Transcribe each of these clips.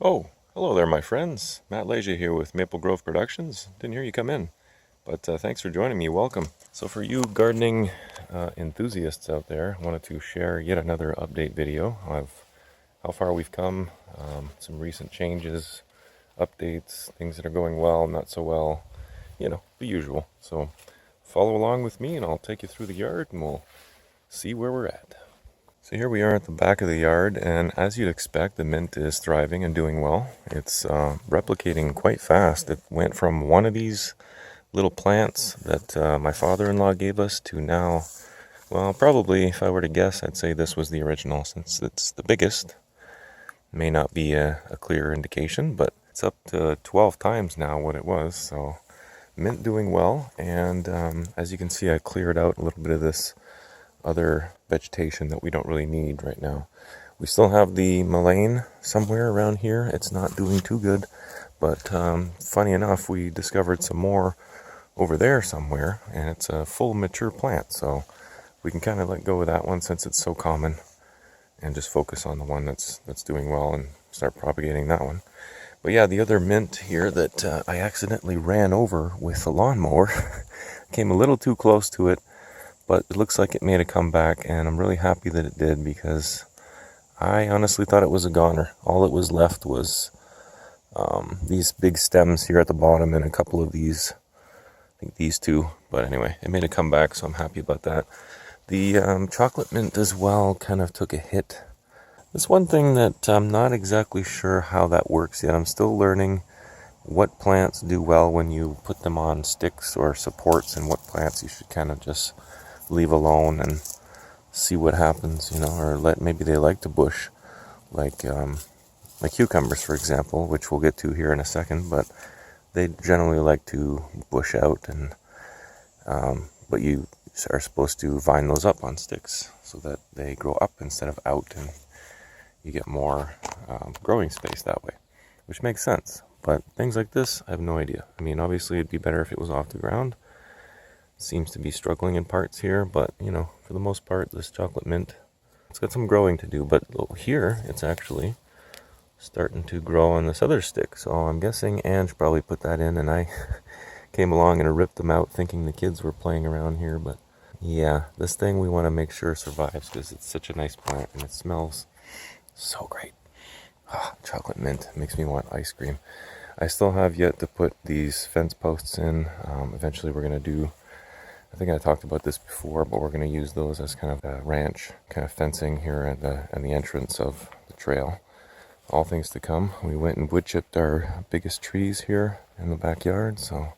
Oh, hello there, my friends. Matt Leja here with Maple Grove Productions. Didn't hear you come in, but thanks for joining me. Welcome. So for you gardening enthusiasts out there, I wanted to share yet another update video of how far we've come, some recent changes, updates, things that are going well, not so well, the usual. So follow along with me and I'll take you through the yard and we'll see where we're at. So here we are at the back of the yard, and as you'd expect, the mint is thriving and doing well. It's replicating quite fast. It went from one of these little plants that my father-in-law gave us to now, well, probably if I were to guess, I'd say this was the original since it's the biggest. May not be a clear indication, but it's up to 12 times now what it was. So mint doing well, and as you can see, I cleared out a little bit of this other vegetation that we don't really need right now. We still have the mullein somewhere around here. It's not doing too good, but funny enough, we discovered some more over there somewhere, and it's a full mature plant, so we can kind of let go of that one since it's so common and just focus on the one that's doing well and start propagating that one. But yeah, the other mint here that I accidentally ran over with the lawnmower came a little too close to it, but it looks like it made a comeback, and I'm really happy that it did because I honestly thought it was a goner. All it was left was these big stems here at the bottom and a couple of these, I think these two. But anyway, it made a comeback, so I'm happy about that. The chocolate mint as well kind of took a hit. That's one thing that I'm not exactly sure how that works yet. I'm still learning what plants do well when you put them on sticks or supports, and what plants you should kind of just leave alone and see what happens, or maybe they like to bush, like cucumbers, for example, which we'll get to here in a second, but they generally like to bush out, and but you are supposed to vine those up on sticks so that they grow up instead of out, and you get more growing space that way, which makes sense. But things like this, I have no idea. I mean, obviously it'd be better if it was off the ground. Seems to be struggling in parts here, but for the most part, this chocolate mint, it's got some growing to do. But here it's actually starting to grow on this other stick, so I'm guessing Ange probably put that in, and I came along and ripped them out thinking the kids were playing around here. But yeah, this thing we want to make sure survives because it's such a nice plant and it smells so great. Chocolate mint makes me want ice cream. I still have yet to put these fence posts in. Eventually we're going to do, I think I talked about this before, but we're going to use those as kind of a ranch kind of fencing here at the entrance of the trail. All things to come. We went and wood chipped our biggest trees here in the backyard, so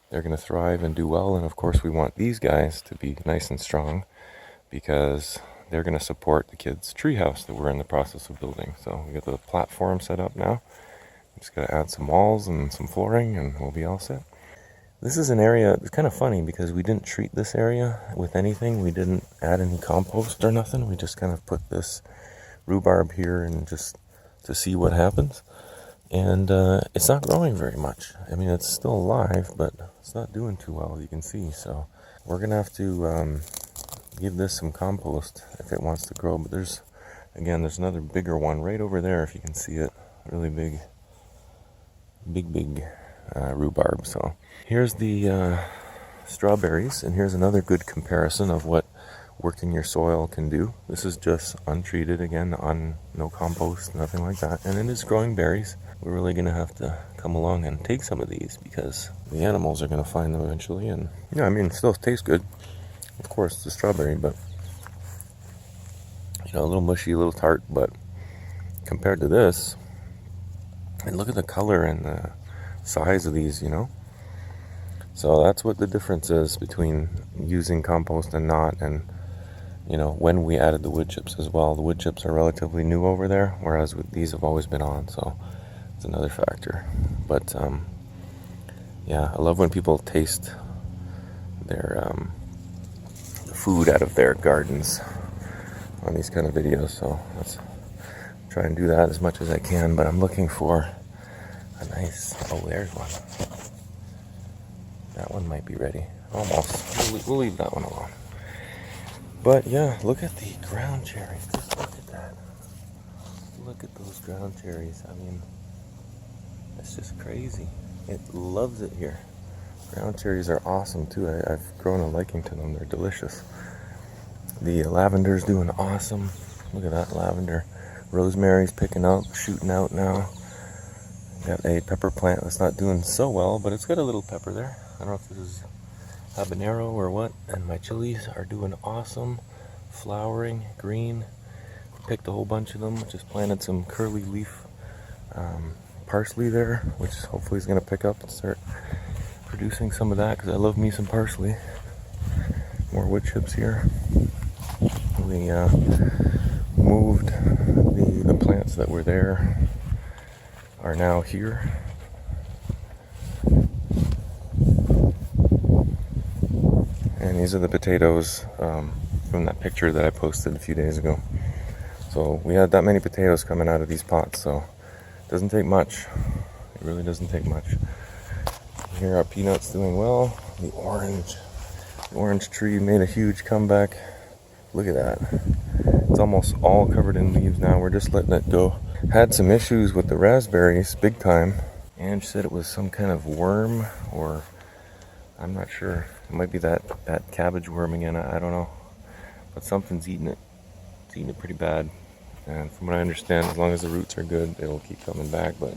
they're going to thrive and do well. And of course we want these guys to be nice and strong because they're going to support the kids' treehouse that we're in the process of building. So we got the platform set up now. Just got to add some walls and some flooring and we'll be all set. This is an area, it's kind of funny because we didn't treat this area with anything. We didn't add any compost or nothing. We just kind of put this rhubarb here and just to see what happens. And it's not growing very much. I mean, it's still alive, but it's not doing too well, as you can see. So we're going to have to give this some compost if it wants to grow. But there's another bigger one right over there if you can see it. Really big rhubarb. So here's the strawberries, and here's another good comparison of what working your soil can do. This is just untreated, again, on no compost, nothing like that, and it is growing berries. We're really going to have to come along and take some of these because the animals are going to find them eventually. And yeah, I mean, it still tastes good. Of course, it's a strawberry, but a little mushy, a little tart, but compared to this, and look at the color and the size of these, So that's what the difference is between using compost and not. And, when we added the wood chips as well, the wood chips are relatively new over there, whereas these have always been on. So it's another factor. But, yeah, I love when people taste their food out of their gardens on these kind of videos. So let's try and do that as much as I can. But I'm looking for a nice, there's one. That one might be ready. Almost. We'll leave that one alone. But yeah, look at the ground cherry. Just look at that. look at those ground cherries. I mean, that's just crazy. It loves it here. Ground cherries are awesome too. I've grown a liking to them. They're delicious. The lavender's doing awesome. Look at that lavender. Rosemary's picking up, shooting out now. Got a pepper plant that's not doing so well, but it's got a little pepper there. I don't know if this is habanero or what. And my chilies are doing awesome. Flowering, green. Picked a whole bunch of them. Just planted some curly leaf parsley there, which hopefully is going to pick up and start producing some of that, because I love me some parsley. More wood chips here. We moved the plants that were there are now here. And these are the potatoes from that picture that I posted a few days ago. So we had that many potatoes coming out of these pots, so it doesn't take much. It really doesn't take much. Here our peanuts doing well. The orange tree made a huge comeback. Look at that. It's almost all covered in leaves now. We're just letting it go. Had some issues with the raspberries, big time. Ange said it was some kind of worm, or I'm not sure. It might be that cabbage worm again. I don't know. But something's eating it. It's eating it pretty bad. And from what I understand, as long as the roots are good, it'll keep coming back. But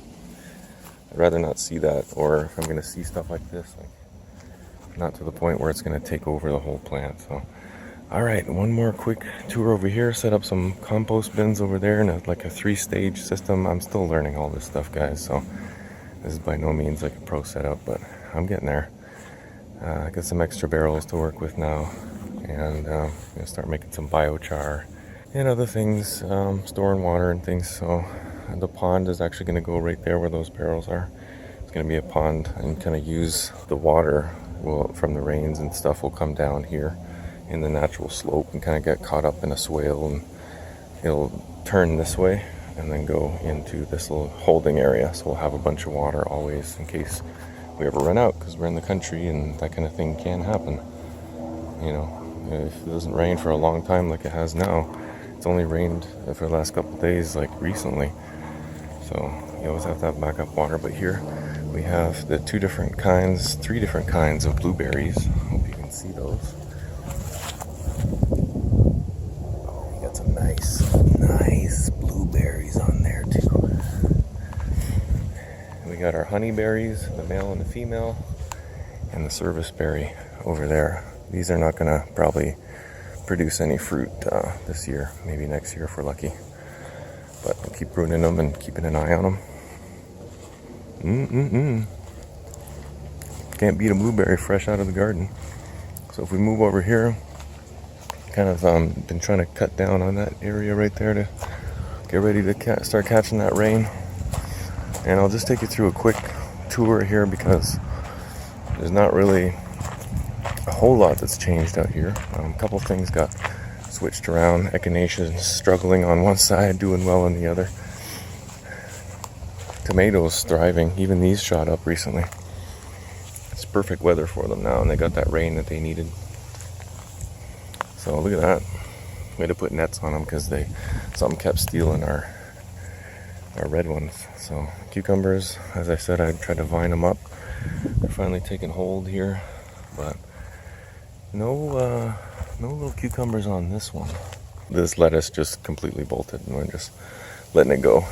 I'd rather not see that, or if I'm going to see stuff like this, like, not to the point where it's going to take over the whole plant. So, all right, one more quick tour over here. Set up some compost bins over there, and like a 3-stage system. I'm still learning all this stuff, guys. So this is by no means like a pro setup, but I'm getting there. I got some extra barrels to work with now, and I'm going to start making some biochar and other things, storing water and things. So the pond is actually going to go right there where those barrels are. It's going to be a pond, and kind of use the water from the rains and stuff will come down here in the natural slope and kind of get caught up in a swale, and it'll turn this way and then go into this little holding area. So we'll have a bunch of water always in case we ever run out, because we're in the country and that kind of thing can happen. You know, if it doesn't rain for a long time like it has now, it's only rained for the last couple of days, like recently. So you always have to have backup water. But here we have the 3 different kinds of blueberries. Hope you can see those. Oh, we got some nice blueberries on there too. We got our honeyberries, the male and the female, and the service berry over there. These are not going to probably produce any fruit this year, maybe next year if we're lucky. But we'll keep pruning them and keeping an eye on them. Can't beat a blueberry fresh out of the garden. So if we move over here, kind of been trying to cut down on that area right there to get ready to start catching that rain. And I'll just take you through a quick tour here, because there's not really a whole lot that's changed out here. A couple things got switched around. Echinacea's struggling on one side, doing well on the other. Tomatoes thriving. Even these shot up recently. It's perfect weather for them now, and they got that rain that they needed. So look at that. We had to put nets on them because something kept stealing our red ones. So cucumbers, as I said, I tried to vine them up. They're finally taking hold here, but no little cucumbers on this one. This lettuce just completely bolted, and we're just letting it go.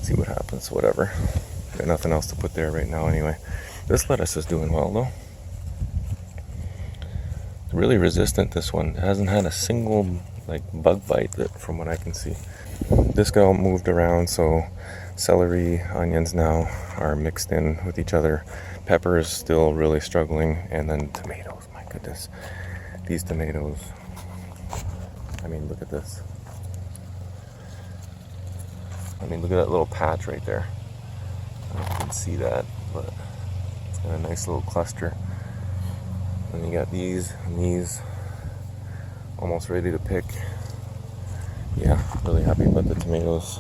See what happens. Whatever. Got nothing else to put there right now anyway. This lettuce is doing well though. Really resistant, this one. It hasn't had a single bug bite from what I can see. This got all moved around, so celery, onions now are mixed in with each other. Pepper is still really struggling, and then tomatoes. My goodness, these tomatoes. I mean, look at this. I mean, look at that little patch right there. I don't know if you can see that, but it's got a nice little cluster. And you got these and these almost ready to pick. Yeah, really happy about the tomatoes.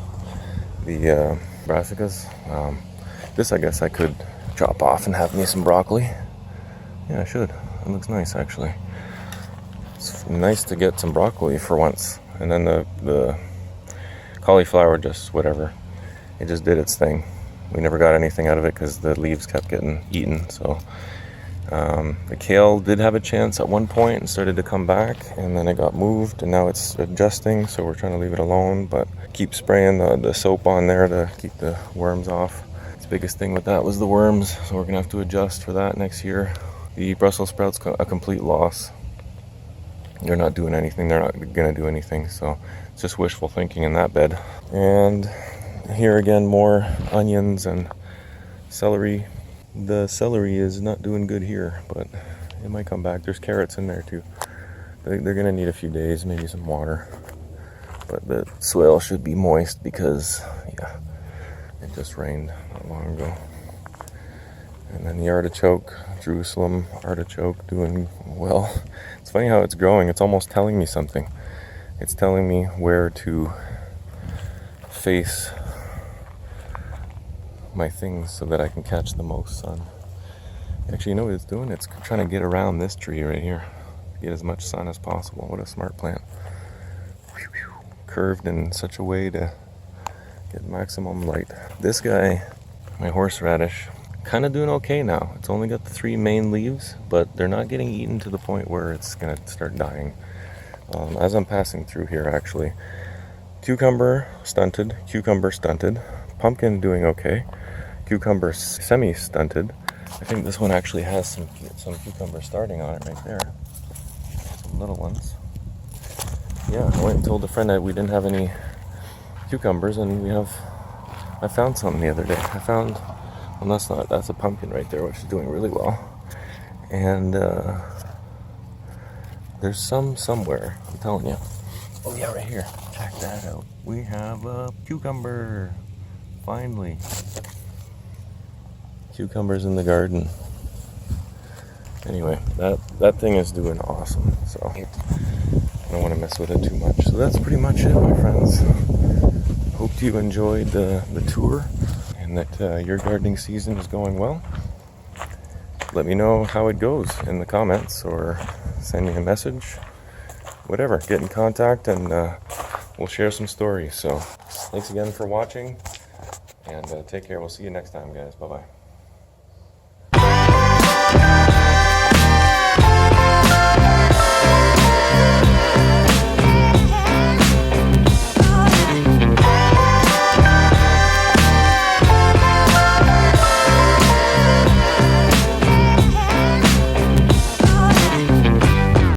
The brassicas. This I guess I could chop off and have me some broccoli. Yeah, I should. It looks nice actually. It's nice to get some broccoli for once. And then the Cauliflower, just whatever. It just did its thing. We never got anything out of it because the leaves kept getting eaten. So the kale did have a chance at one point and started to come back, and then it got moved, and now it's adjusting, so we're trying to leave it alone, but keep spraying the soap on there to keep the worms off. The biggest thing with that was the worms, so we're gonna have to adjust for that next year. The Brussels sprouts, a complete loss. They're not doing anything. They're not gonna do anything, so it's just wishful thinking in that bed. And here again, more onions and celery. The celery is not doing good here, but it might come back. There's carrots in there too. They're gonna need a few days, maybe some water. But the soil should be moist because, yeah, it just rained not long ago. And then the artichoke, Jerusalem artichoke, doing well. It's funny how it's growing. It's almost telling me something. It's telling me where to face my things so that I can catch the most sun. Actually, you know what it's doing? It's trying to get around this tree right here. Get as much sun as possible. What a smart plant. Curved in such a way to get maximum light. This guy, my horseradish, kind of doing okay now. It's only got the 3 main leaves, but they're not getting eaten to the point where it's gonna start dying. As I'm passing through here, actually, cucumber stunted, pumpkin doing okay, cucumber semi-stunted. I think this one actually has some cucumber starting on it right there. Some little ones. Yeah, I went and told a friend that we didn't have any cucumbers, and I found something the other day. Well, that's a pumpkin right there, which is doing really well. And there's some somewhere, I'm telling you. Oh yeah, right here. Check that out. We have a cucumber. Finally. Cucumbers in the garden. Anyway, that thing is doing awesome. So I don't want to mess with it too much. So that's pretty much it, my friends. Hope you enjoyed the tour, and that your gardening season is going well. Let me know how it goes in the comments, or send me a message. Whatever, get in contact, and we'll share some stories. So thanks again for watching, and take care. We'll see you next time, guys. Bye-bye.